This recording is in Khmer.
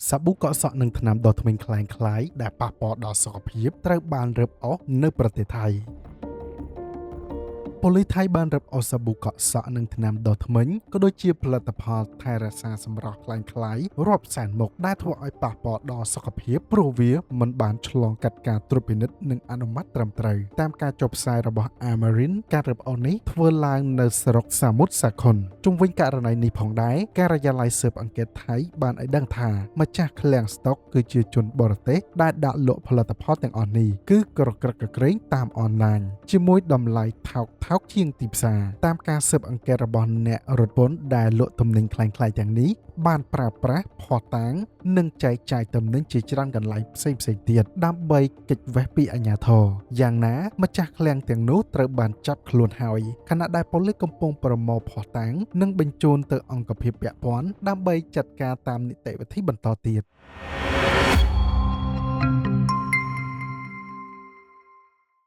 សាប៊ូកក់សក់និងថ្នាំដុសធ្មេញคล้ายៗដែលប៉ះពាល់ដល់សុខភាពត្រូវបានរឹបអូសនៅប្រទេសថៃប៉ូលីសថៃបានរឹបអូសសាប៊ូកក់សក់និងថ្នាំដុសធ្មេញក៏ដូចជាផលិតផលថែរក្សាសម្រស់คล้ายៗរាប់សែនមុខដែលធ្វើឲ្យប៉ះពាល់ដល់សុខភាពព្រោះវាមិនបានឆ្លងកាត់ការត្រួតពិនិត្យនិងអនុម័តត្រឹមត្រូវតាមការចុះផ្សាយរបស់ Amarin ការរឹបអូសនេះធ្វើឡើងនៅស្រុកសាមុទ្រសាខុនជុំវិញករណីនេះផងដែរការិយាល័យស៊ើបអង្កេតថៃបានឲ្យដឹងថាម្ចាស់ឃ្លាំងស្តុកគឺជាជនបរទេសដែលដាក់លក់ផលិតផលទាំងអស់នេះគឺក្រក្រឹកក្រែងតាមអនឡាញជាមួយតម្លៃថោកជាងទីផ្សារតាមការស៊ើបអង្កេតរបស់អ្នករត់ពន្ធដែលលក់ទំនិញคล้ายៗទាំងនេះបានប្រើប្រាស់ភស្តុតាងនិងចែកចាយទំនិញជាច្រើនកន្លែងផ្សេងទៀតដើម្បីគេចវេះពីអាជ្ញាធរយ៉ាងណាម្ចាស់ឃ្លាំងទាំងនោះត្រូវបានចាប់ខ្លួនហើយខណៈដែលប៉ូលីសកំពុងប្រមូលភស្តុតាងនិងបញ្ជូនទៅអង្គភាពពាក់ព័ន្ធដើម្បីចាត់ការតាមនីតិវិធីបន្តទៀត